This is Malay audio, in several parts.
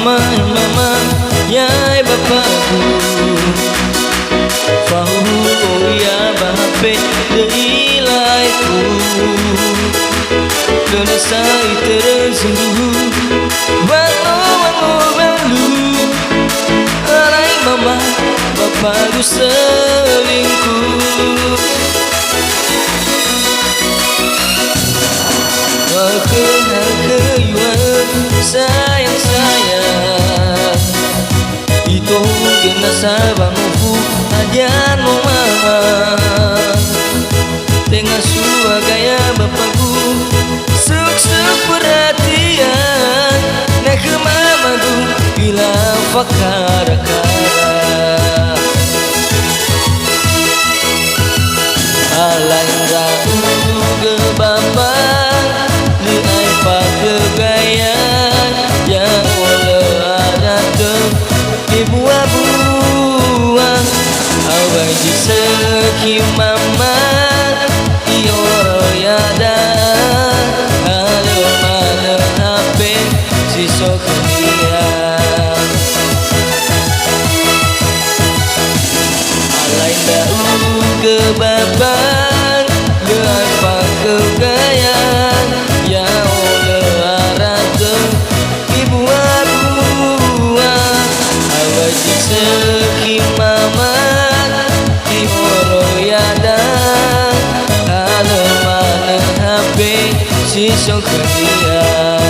Mama, yai bapakku Fahu ya bahape deilaiku Donesai tersungguh Wangu malu Alai mama bapakku selingkuh Kehayuan sayang Itu kena sabanguku ajan mama Tengah sua gaya bapakku Suk-suk perhatian Nak ke mamaku bila fakara-kara Alain ratu ke bapak kegayaan yang oleh ada dibuang-buang awai di seki mama ioro yada halo mana HP si sokean alain daun ke baban apa kegayaan yang seki mama di oroyada halo mana HP si sokean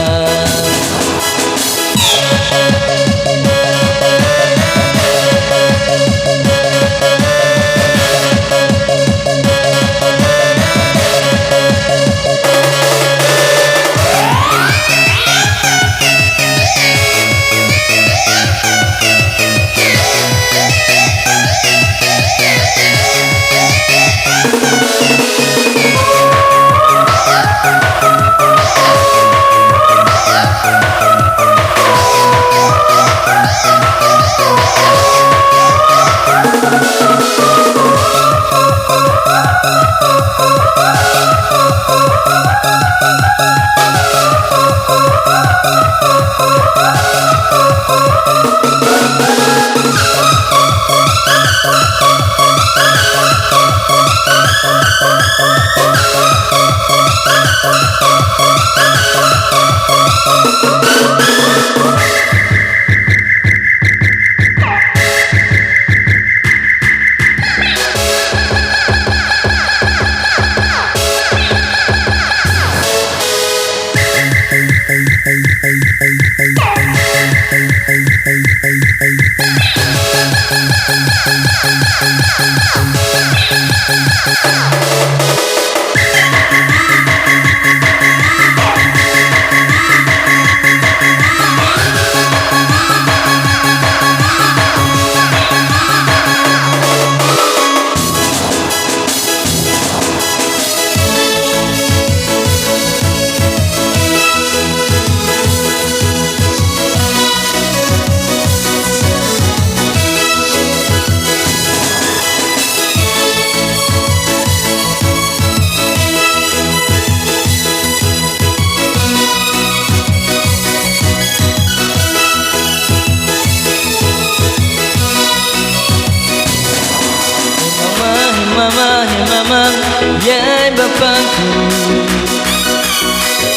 mama, yai bapakku.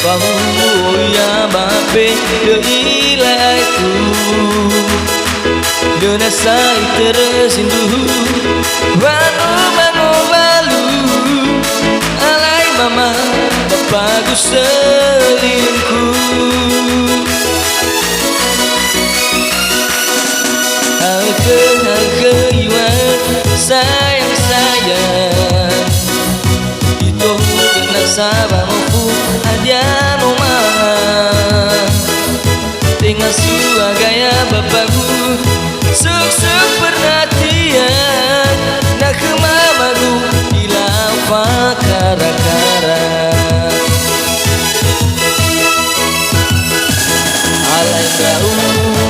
Kamu ya bape de ilaiku. Dona sai tersindu, wanu manu lalu. Alai mama, bapakku selingkuh. Harga iwan sayang itu kena sabamu adiano mah tinggal sua gaya bapakku suk perhatian nak ke mamaku ilafa kara-kara alai kau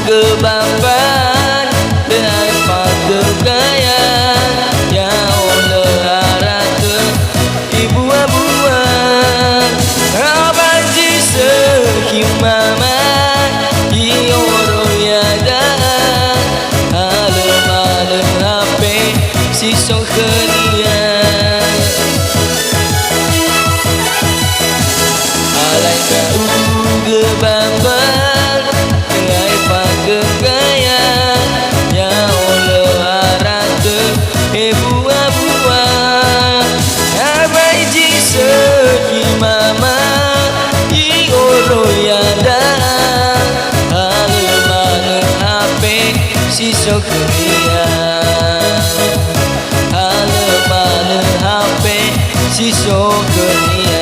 ke bapak dengan pagar gaya ya Allah arate ibu abuan abaji sekim mama ioro yada alem hape si sokenia alai kau ke bapak dengan pagar gaya mama ioro yada alemane hape siso kerja alemane hape siso kerja.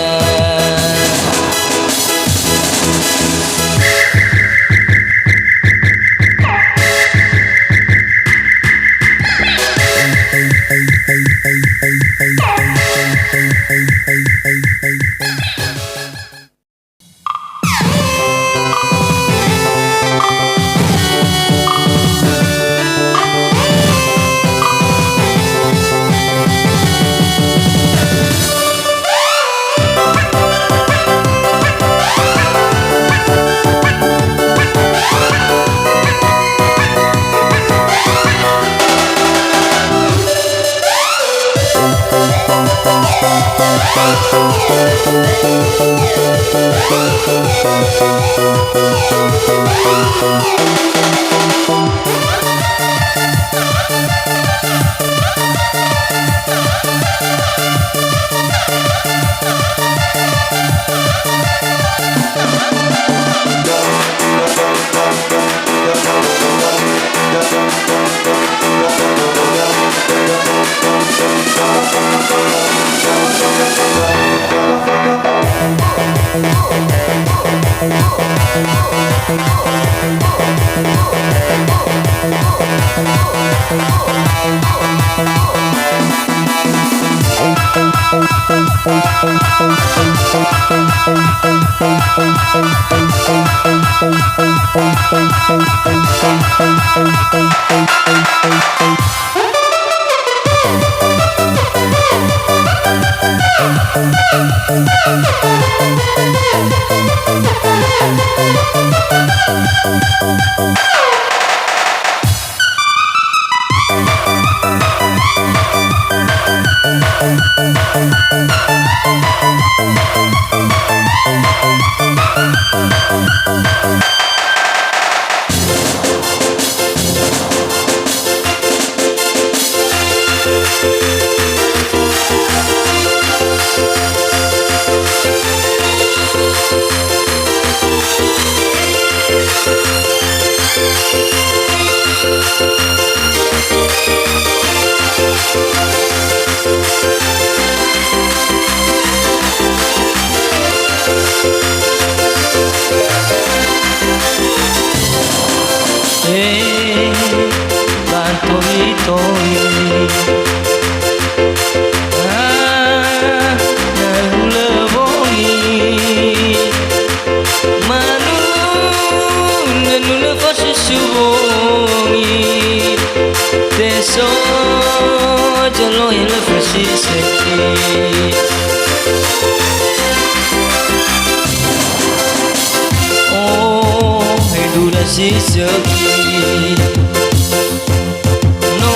No,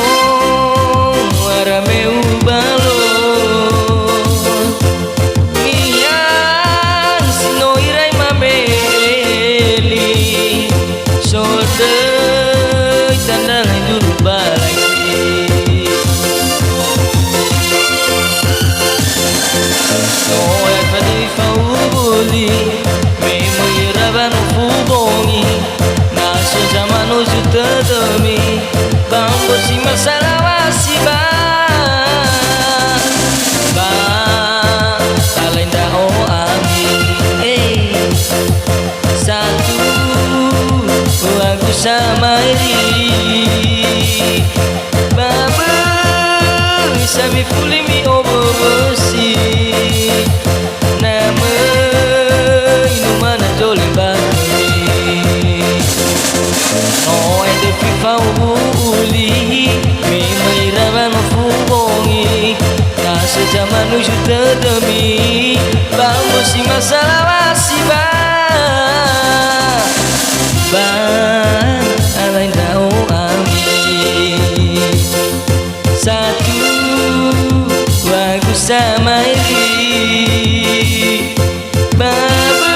ara meu balon uli Memang iraban hubungi Naso zaman uju terdemi Bambu si masalah masih Kalain dah amin Satu lagu sama ini Baba Sabi fuli mi obo besi Nama inuman jolin bagi No ende pipa uli Mi mairaban mafubongi Nasa zaman uju terdemi Bambu si masalah masih alain dah amin Satu lagu sama ini Baba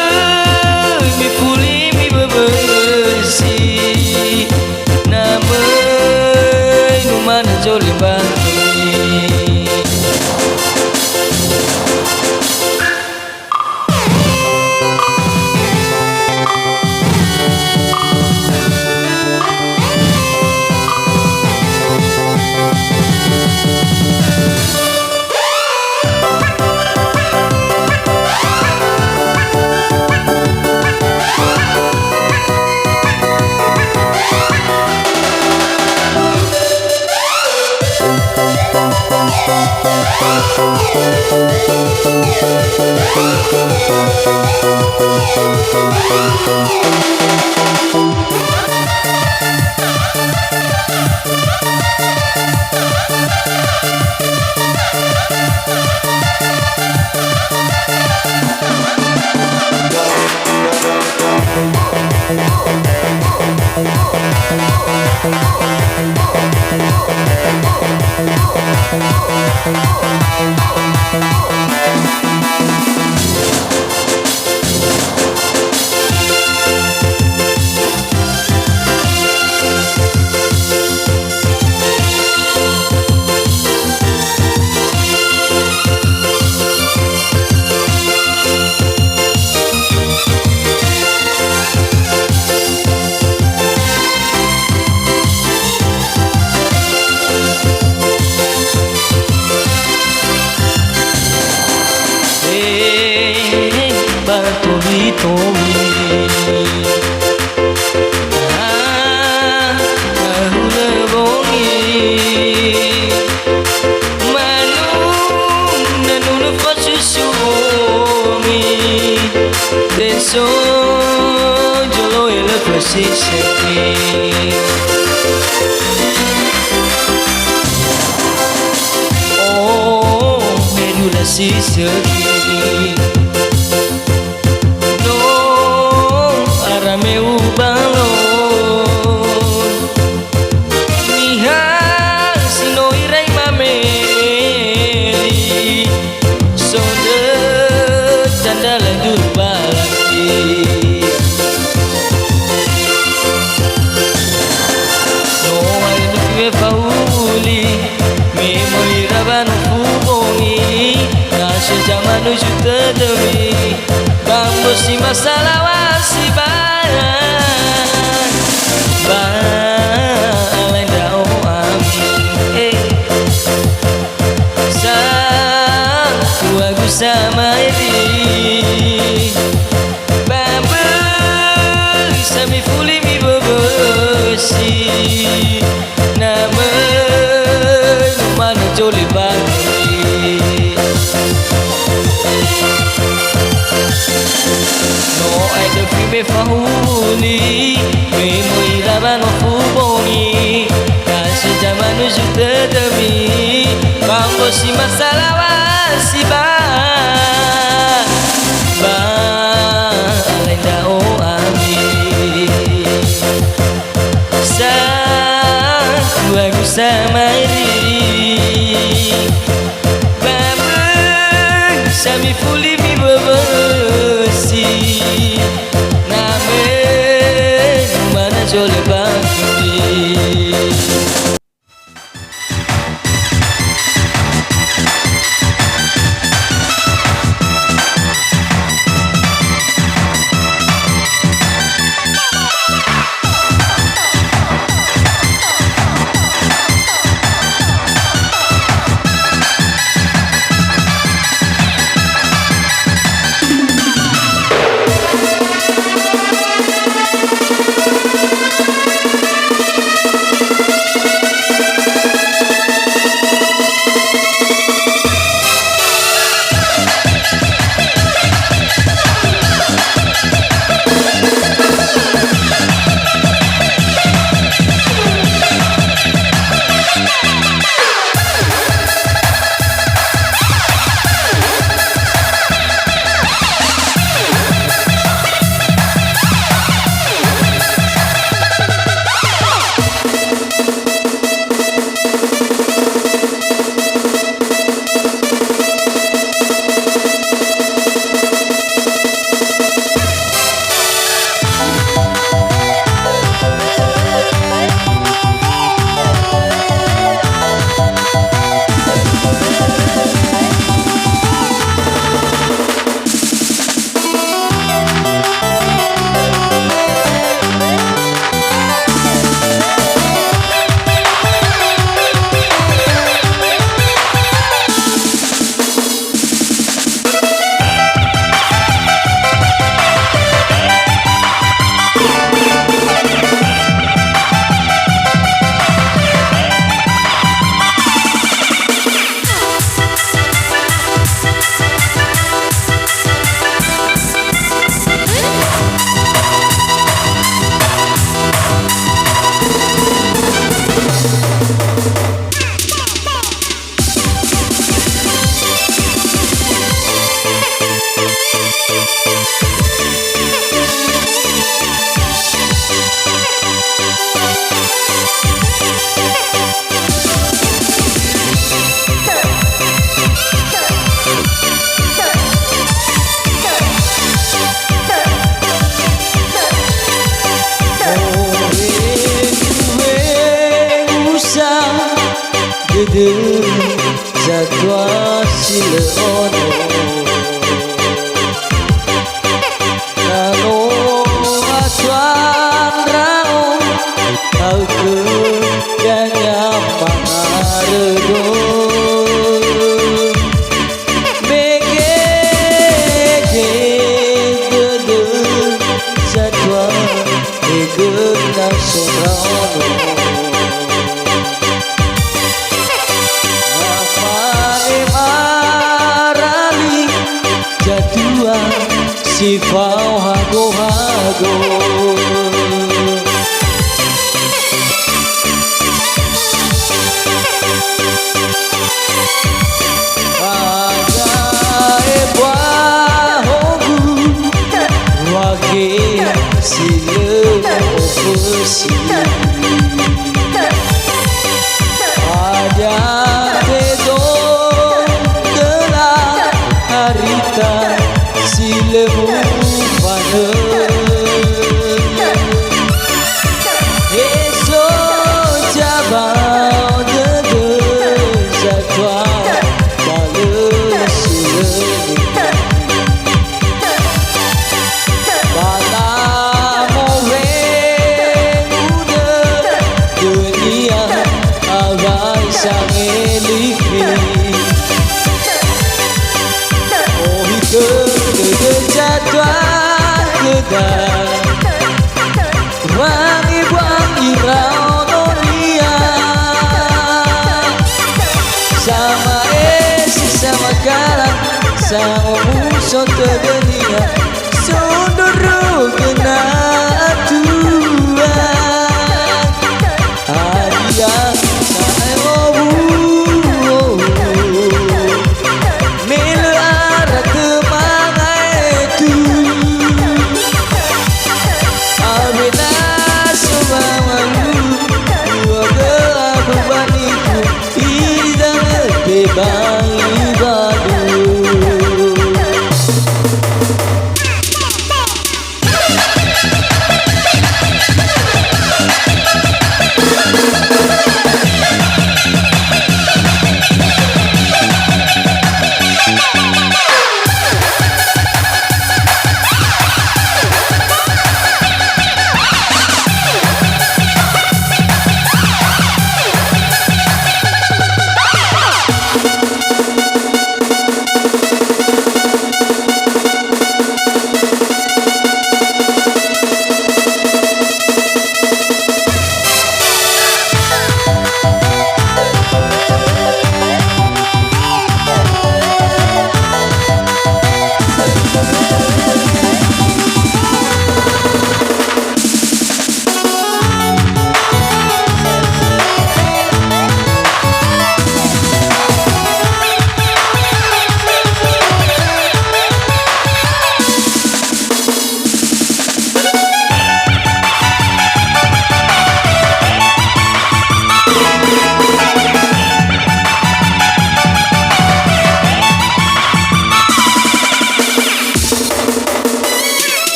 mi puli mi bebersih Nama inuman jolin bagi So jolo ele persiseki Oh medula siseki No arame ubalon Miha sino irai mameli Sonde candala durbala Fauli Memo iraban hubungi Nasa zaman uju terdemi Bambu si masalah masih alain dah amin Satu lagu sama ini Bambu sami fuli mi bebersih Nama inuman jolin bagi No ada prime fahuli Memo iraban hubungi Kasih zaman uju terdemi Bambu si masalah masih alain dah amin Lagu sama ini Baba Sami fuli mi bebersih Nama mana jolin bagi sila ono nano atuan raung au ke ganya pangaredo mege gede satwa egena sobrano si fao hago hago aga ebwa hogu wage sile ofesi ada dedo dela harita silemu pada esok jabau dede satwa balas silemu malam orang muda dunia abai sang elifi oh ke jatuh kedai wangi-wangi raunonia sama esi sama kalah sama musuh terdunia sunduru kena atuan hadiah saya obu mila arah bang ibadu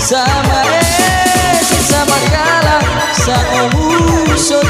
sama sama kalah sama musuh